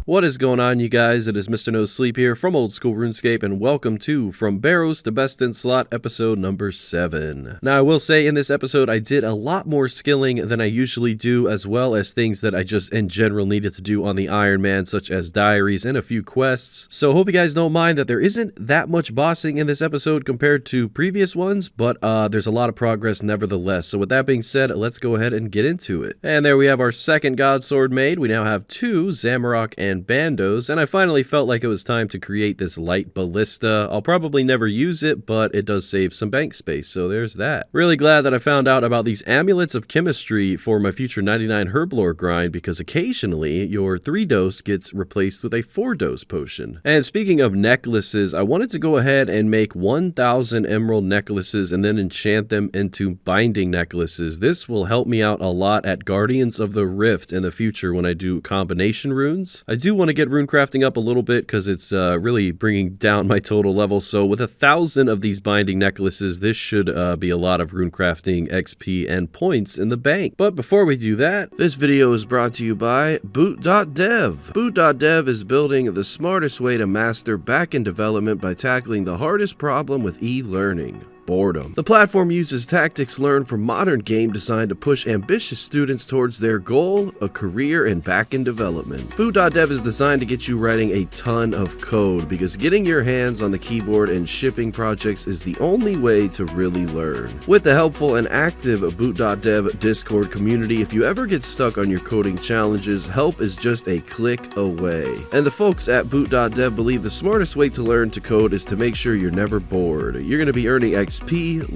What is going on, you guys? It is Mr. No Sleep here from Old School RuneScape, and welcome to From Barrows to Best in Slot episode number 7. Now, I will say in this episode I did a lot more skilling than I usually do, as well as things that I just in general needed to do on the Iron Man, such as Diaries and a few quests. So hope you guys don't mind that there isn't that much bossing in this episode compared to previous ones, but there's a lot of progress nevertheless. So with that being said, let's go ahead and get into it. And there we have our second Godsword made. We now have 2 Zamorak and Bandos, and I finally felt like it was time to create this light ballista. I'll probably never use it, but it does save some bank space, so there's that. Really glad that I found out about these amulets of chemistry for my future 99 herblore grind, because occasionally your 3-dose gets replaced with a 4-dose potion. And speaking of necklaces, I wanted to go ahead and make 1,000 emerald necklaces and then enchant them into binding necklaces. This will help me out a lot at Guardians of the Rift in the future when I do combination runes. I do want to get rune crafting up a little bit because it's really bringing down my total level. So with 1,000 of these binding necklaces, this should be a lot of rune crafting XP and points in the bank. But before we do that, this video is brought to you by Boot.dev. Boot.dev is building the smartest way to master backend development by tackling the hardest problem with e-learning: boredom. The platform uses tactics learned from modern game design to push ambitious students towards their goal, a career in backend development. Boot.dev is designed to get you writing a ton of code, because getting your hands on the keyboard and shipping projects is the only way to really learn. With the helpful and active Boot.dev Discord community, if you ever get stuck on your coding challenges, help is just a click away. And the folks at Boot.dev believe the smartest way to learn to code is to make sure you're never bored. You're going to be earning XP,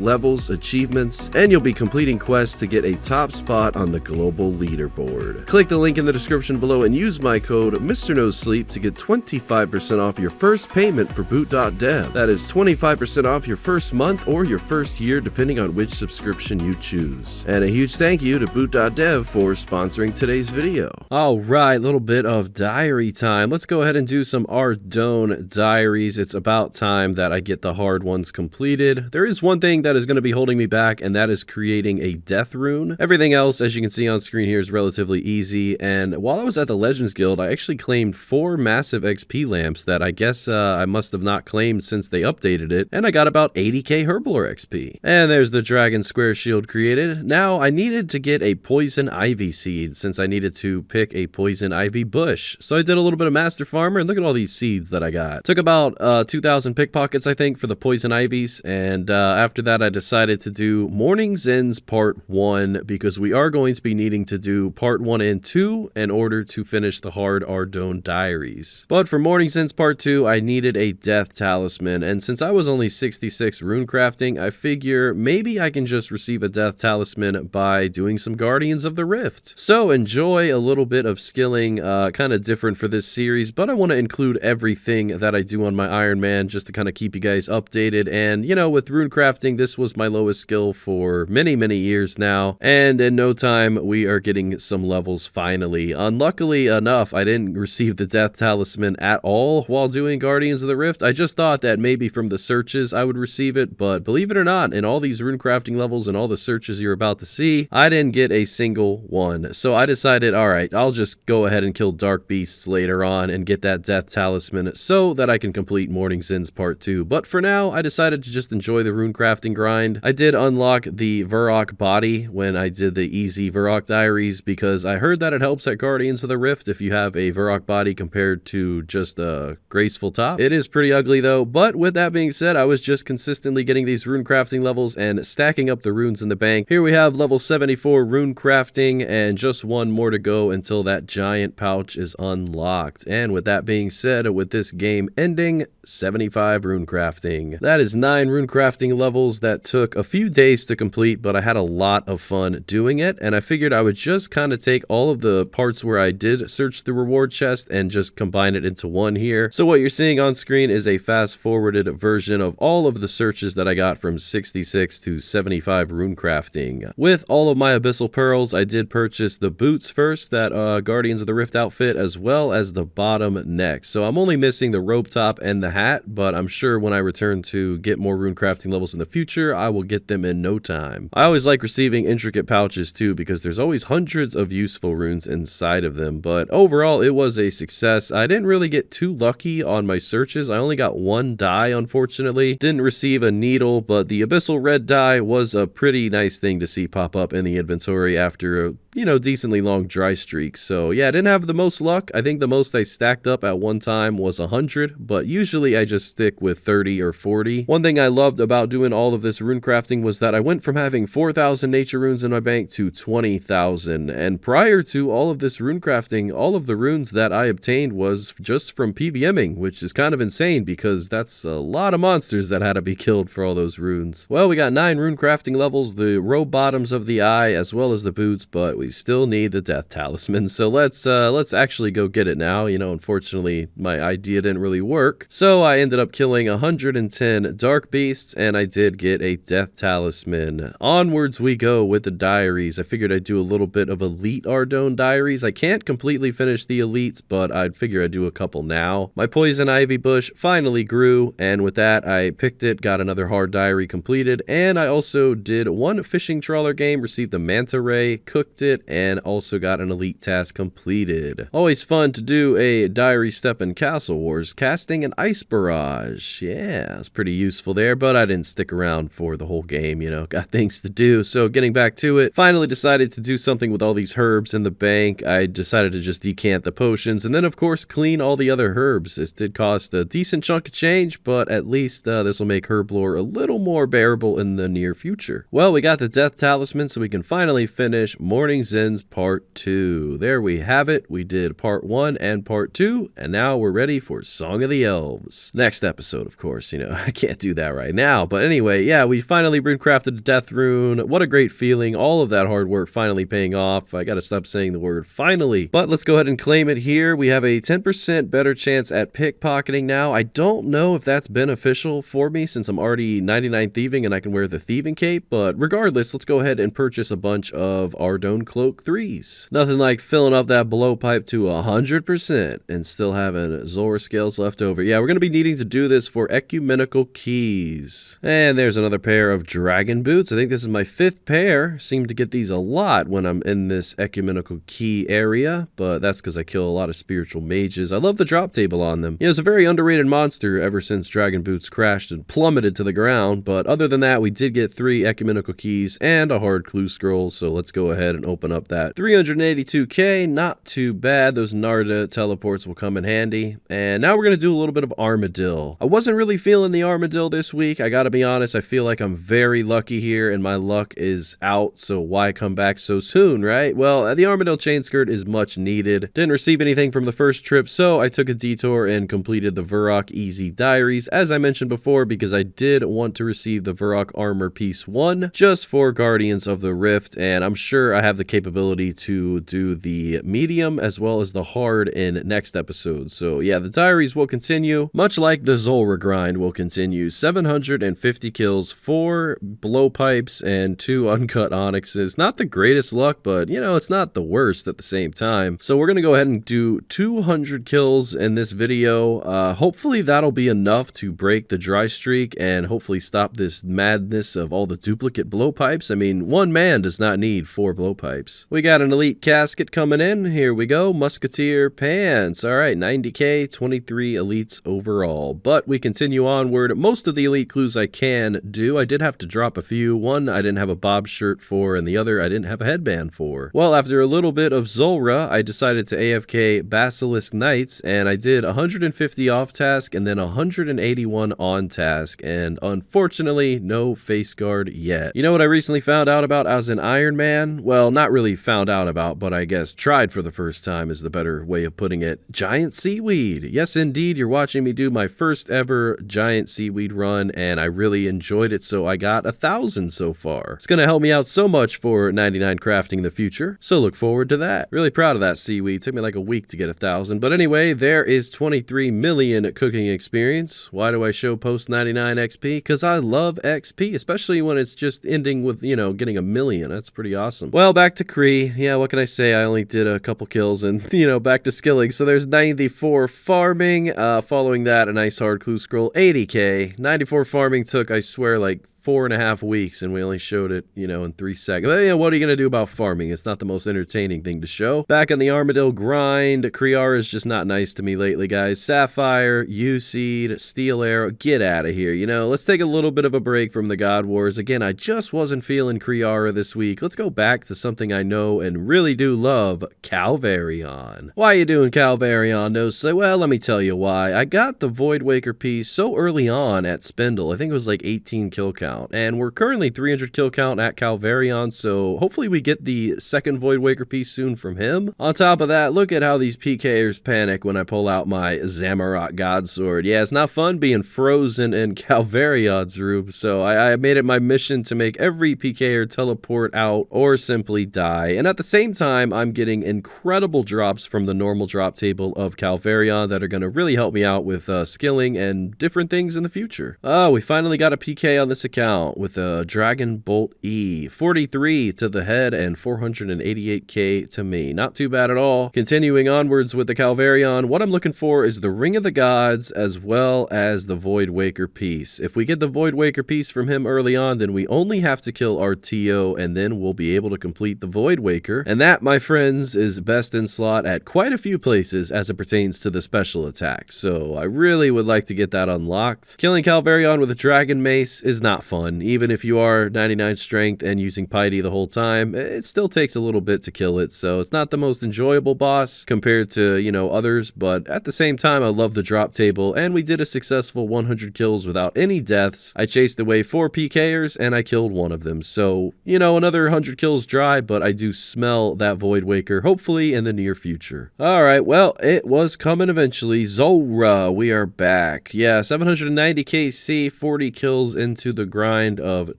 levels, achievements, and you'll be completing quests to get a top spot on the global leaderboard. Click the link in the description below and use my code MrNoSleep to get 25% off your first payment for Boot.dev. That is 25% off your first month or your first year, depending on which subscription you choose. And a huge thank you to Boot.dev for sponsoring today's video. Alright, little bit of diary time. Let's go ahead and do some Ardougne diaries. It's about time that I get the hard ones completed. There is one thing that is going to be holding me back, and that is creating a death rune. Everything else, as you can see on screen here, is relatively easy. And while I was at the Legends Guild, I actually claimed 4 massive XP lamps that I guess I must have not claimed since they updated it, and I got about 80k herblore XP. And there's the dragon square shield created. Now I needed to get a poison ivy seed, since I needed to pick a poison ivy bush. So I did a little bit of master farmer, and look at all these seeds that I got. Took about 2,000 pickpockets, I think, for the poison ivies, and after that I decided to do Morning Zins Part 1, because we are going to be needing to do Part 1 and 2 in order to finish the hard Ardougne diaries. But for Morning Zins Part 2, I needed a death talisman, and since I was only 66 rune crafting, I figure maybe I can just receive a death talisman by doing some Guardians of the Rift. So enjoy a little bit of skilling, kind of different for this series, but I want to include everything that I do on my Iron Man just to kind of keep you guys updated. And you know, with rune crafting, this was my lowest skill for many years now, and in no time we are getting some levels finally. Unluckily enough, I didn't receive the death talisman at all while doing Guardians of the Rift. I just thought that maybe from the searches I would receive it, but believe it or not, in all these rune crafting levels and all the searches you're about to see, I didn't get a single one. So I decided, alright, I'll just go ahead and kill dark beasts later on and get that death talisman so that I can complete Morning Zins Part 2. But for now, I decided to just enjoy the rune crafting grind. I did unlock the Varrock body when I did the easy Varrock diaries, because I heard that it helps at Guardians of the Rift if you have a Varrock body compared to just a graceful top. It is pretty ugly though, but with that being said, I was just consistently getting these rune crafting levels and stacking up the runes in the bank. Here we have level 74 rune crafting, and just one more to go until that giant pouch is unlocked. And with that being said, with this game ending, 75 rune crafting. That is 9 rune crafting levels that took a few days to complete, but I had a lot of fun doing it, and I figured I would just kind of take all of the parts where I did search the reward chest and just combine it into one here. So what you're seeing on screen is a fast forwarded version of all of the searches that I got from 66 to 75 rune crafting. With all of my abyssal pearls, I did purchase the boots first, that Guardians of the Rift outfit, as well as the bottom next. So I'm only missing the rope top and the hat, but I'm sure when I return to get more rune crafting crafting levels in the future, I will get them in no time. I always like receiving intricate pouches too, because there's always hundreds of useful runes inside of them, but overall it was a success. I didn't really get too lucky on my searches. I only got one die, unfortunately. Didn't receive a needle, but the abyssal red die was a pretty nice thing to see pop up in the inventory after a decently long dry streak. So yeah, I didn't have the most luck. I think the most I stacked up at one time was 100, but usually I just stick with 30 or 40. One thing I loved about doing all of this rune crafting was that I went from having 4,000 nature runes in my bank to 20,000. And prior to all of this rune crafting, all of the runes that I obtained was just from PVMing, which is kind of insane because that's a lot of monsters that had to be killed for all those runes. Well, we got 9 rune crafting levels, the robe bottoms of the eye, as well as the boots, but we still need the death talisman. So let's actually go get it now. Unfortunately, my idea didn't really work. So I ended up killing 110 dark beasts, and I did get a death talisman. Onwards we go with the diaries. I figured I'd do a little bit of elite Ardougne diaries. I can't completely finish the elites, but I'd figure I'd do a couple now. My poison ivy bush finally grew, and with that I picked it, got another hard diary completed, and I also did one fishing trawler game, received the manta ray, cooked it, and also got an elite task completed. Always fun to do a diary step in Castle Wars, casting an ice barrage. Yeah, it's pretty useful there, but I didn't stick around for the whole game, got things to do. So getting back to it, finally decided to do something with all these herbs in the bank. I decided to just decant the potions, and then of course clean all the other herbs. This did cost a decent chunk of change, but at least this will make herb lore a little more bearable in the near future. Well, we got the death talisman, so we can finally finish Morning Zens Part 2. There we have it. We did Part 1 and Part 2, and now we're ready for Song of the Elves. Next episode, of course. I can't do that right now, but anyway, yeah, we finally rune crafted the death rune. What a great feeling. All of that hard work finally paying off. I gotta stop saying the word finally, but let's go ahead and claim it here. We have a 10% better chance at pickpocketing now. I don't know if that's beneficial for me since I'm already 99 thieving and I can wear the thieving cape, but regardless, let's go ahead and purchase a bunch of Ardougne cloak 3s. Nothing like filling up that blowpipe to 100% and still having Zulrah scales left over. Yeah, we're going to be needing to do this for ecumenical keys. And there's another pair of dragon boots. I think this is my 5th pair. Seem to get these a lot when I'm in this ecumenical key area, but that's because I kill a lot of spiritual mages. I love the drop table on them. It's a very underrated monster ever since dragon boots crashed and plummeted to the ground, but other than that, we did get 3 ecumenical keys and a hard clue scroll, so let's go ahead and open up that 382k. Not too bad. Those Narda teleports will come in handy. And now we're going to do a little bit of Armadil. I wasn't really feeling the Armadil this week. I gotta be honest, I feel like I'm very lucky here and my luck is out, so why come back so soon, right? Well, the Armadil chain skirt is much needed. Didn't receive anything from the first trip, so I took a detour and completed the Varrock Easy Diaries, as I mentioned before, because I did want to receive the Varrock Armor Piece 1 just for Guardians of the Rift, and I'm sure I have the capability to do the medium as well as the hard in next episode. So yeah, the diaries will continue, much like the Zulrah grind will continue. 750 kills, 4 blowpipes, and 2 uncut onyxes. Not the greatest luck, but it's not the worst at the same time. So we're gonna go ahead and do 200 kills in this video. Hopefully that'll be enough to break the dry streak and hopefully stop this madness of all the duplicate blowpipes. I mean, one man does not need 4 blowpipes. We got an elite casket coming in. Here we go. Musketeer pants. All right, 90k, 23 elites overall. But we continue onward. Most of the elite clues I can do. I did have to drop a few. One I didn't have a bob shirt for, and the other I didn't have a headband for. Well, after a little bit of Zulrah, I decided to AFK Basilisk Knights, and I did 150 off task and then 181 on task, and unfortunately, no face guard yet. You know what I recently found out about as an Iron Man? Well, not really found out about, but I guess tried for the first time is the better way of putting it. Giant seaweed. Yes, indeed, you're watching me do my first ever giant seaweed run, and I really enjoyed it, so I got 1,000 so far. It's gonna help me out so much for 99 crafting in the future, so look forward to that. Really proud of that seaweed. Took me like a week to get 1,000, but anyway, there is 23 million cooking experience. Why do I show post 99 XP? Because I love XP, especially when it's just ending with, getting 1 million. That's pretty awesome. Well, back to Kree. Yeah, what can I say? I only did a couple kills and, back to skilling. So there's 94 farming. Following that, a nice hard clue scroll, 80k. 94 farming took, I swear, like 4.5 weeks, and we only showed it, you know, in 3 seconds. But, yeah, what are you going to do about farming? It's not the most entertaining thing to show. Back on the Armadillo grind, Kriara is just not nice to me lately, guys. Sapphire, U-Seed, Steel Arrow, get out of here. You know, let's take a little bit of a break from the God Wars. Again, I just wasn't feeling Kriara this week. Let's go back to something I know and really do love, Calvar'ion. Why you doing Calvar'ion? No, say, well, let me tell you why. I got the Voidwaker piece so early on at Spindle. I think it was like 18 kill count. And we're currently 300 kill count at Calvar'ion, so hopefully we get the second Voidwaker piece soon from him. On top of that, look at how these PKers panic when I pull out my Zamorak Godsword. Yeah, it's not fun being frozen in Calvar'ion's room, so I made it my mission to make every PKer teleport out or simply die. And at the same time, I'm getting incredible drops from the normal drop table of Calvar'ion that are going to really help me out with skilling and different things in the future. Oh, we finally got a PK on this account with a Dragon Bolt E, 43 to the head and 488k to me. Not too bad at all. Continuing onwards with the Calvar'ion, what I'm looking for is the Ring of the Gods as well as the Voidwaker piece. If we get the Voidwaker piece from him early on, then we only have to kill our TO and then we'll be able to complete the Voidwaker. And that, my friends, is best in slot at quite a few places as it pertains to the special attacks. So I really would like to get that unlocked. Killing Calvar'ion with a Dragon Mace is not fun. Even if you are 99 strength and using Piety the whole time, it still takes a little bit to kill it, so it's not the most enjoyable boss compared to, you know, others, but at the same time, I love the drop table, and we did a successful 100 kills without any deaths. I chased away 4 PKers, and I killed one of them, so, you know, another 100 kills dry, but I do smell that Voidwaker, hopefully in the near future. Alright, well, it was coming eventually. Zulrah, we are back. Yeah, 790 KC, 40 kills into the grind of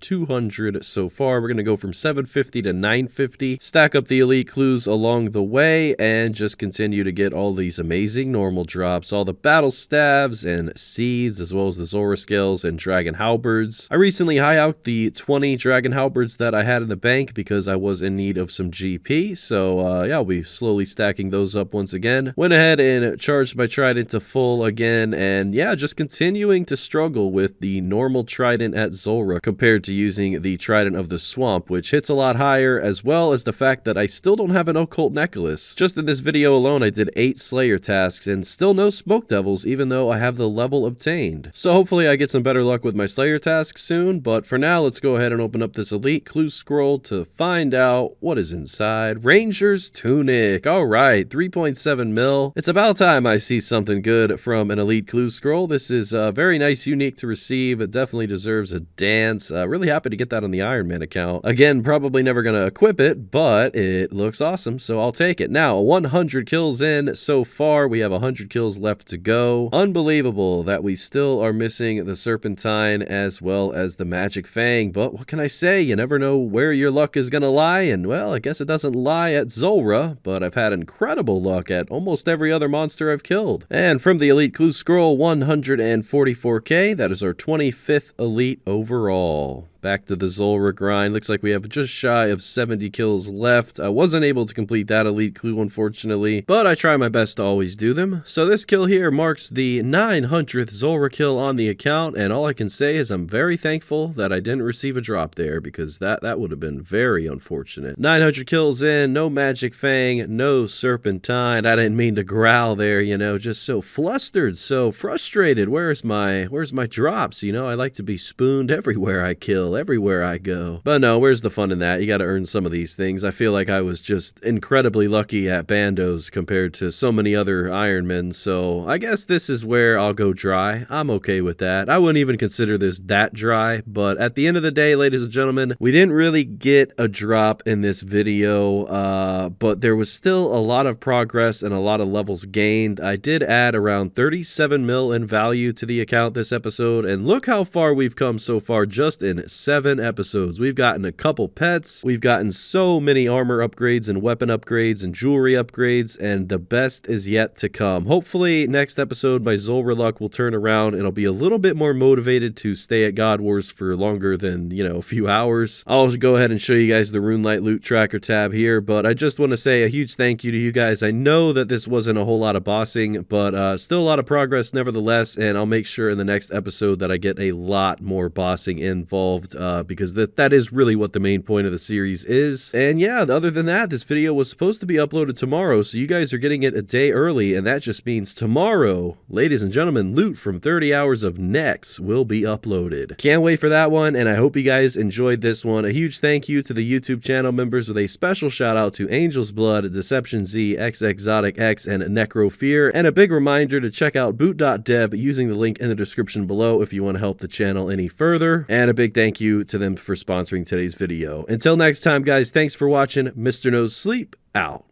200 so far. We're going to go from 750 to 950, stack up the elite clues along the way, and just continue to get all these amazing normal drops, all the battle staves and seeds, as well as the Zulrah scales and dragon halberds. I recently high out the 20 dragon halberds that I had in the bank because I was in need of some GP, so yeah, I'll be slowly stacking those up once again. Went ahead and charged my trident to full again, and yeah, just continuing to struggle with the normal trident at Zulrah compared to using the Trident of the Swamp, which hits a lot higher, as well as the fact that I still don't have an occult necklace. Just in this video alone, I did 8 Slayer tasks and still no Smoke Devils, even though I have the level obtained. So hopefully I get some better luck with my Slayer tasks soon, but for now, let's go ahead and open up this Elite Clue Scroll to find out what is inside. Ranger's Tunic. Alright, 3.7 mil. It's about time I see something good from an Elite Clue Scroll. This is very nice, unique to receive. It definitely deserves a dance. Really happy to get that on the Iron Man account. Again, probably never going to equip it, but it looks awesome, so I'll take it. Now, 100 kills in so far. We have 100 kills left to go. Unbelievable that we still are missing the Serpentine as well as the Magic Fang, but what can I say? You never know where your luck is going to lie, and well, I guess it doesn't lie at Zulrah, but I've had incredible luck at almost every other monster I've killed. And from the Elite Clue Scroll, 144k, that is our 25th Elite overall. Back to the Zulrah grind. Looks like we have just shy of 70 kills left. I wasn't able to complete that elite clue, unfortunately, but I try my best to always do them. So this kill here marks the 900th Zulrah kill on the account, and all I can say is I'm very thankful that I didn't receive a drop there, because that would have been very unfortunate. 900 kills in, no Magic Fang, no Serpentine. I didn't mean to growl there, you know, just so flustered, so frustrated. Where's my drops? You know, I like to be spooned everywhere I kill, everywhere I go. But no, where's the fun in that? You got to earn some of these things. I feel like I was just incredibly lucky at Bandos compared to so many other Ironmen, so I guess this is where I'll go dry. I'm okay with that. I wouldn't even consider this that dry, but at the end of the day, ladies and gentlemen, we didn't really get a drop in this video, but there was still a lot of progress and a lot of levels gained. I did add around 37 mil in value to the account this episode, and look how far we've come so far just in 7 episodes. We've gotten a couple pets, we've gotten so many armor upgrades and weapon upgrades and jewelry upgrades, and the best is yet to come. Hopefully next episode my Zulrah luck will turn around and I'll be a little bit more motivated to stay at God Wars for longer than, you know, a few hours. I'll go ahead and show you guys the RuneLite loot tracker tab here, but I just want to say a huge thank you to you guys. I know that this wasn't a whole lot of bossing, but still a lot of progress nevertheless, and I'll make sure in the next episode that I get a lot more bossing involved, because that is really what the main point of the series is. And yeah, other than that, this video was supposed to be uploaded tomorrow, so you guys are getting it a day early, and that just means tomorrow, ladies and gentlemen, loot from 30 hours of Nex will be uploaded. Can't wait for that one, and I hope you guys enjoyed this one. A huge thank you to the YouTube channel members, with a special shout out to Angelzblood, DeceptionZ, xXzoticx, and Necrofear, and a big reminder to check out boot.dev using the link in the description below if you want to help the channel any further, and a big thank you to them for sponsoring today's video. Until next time guys, thanks for watching. Mr. No Sleep out.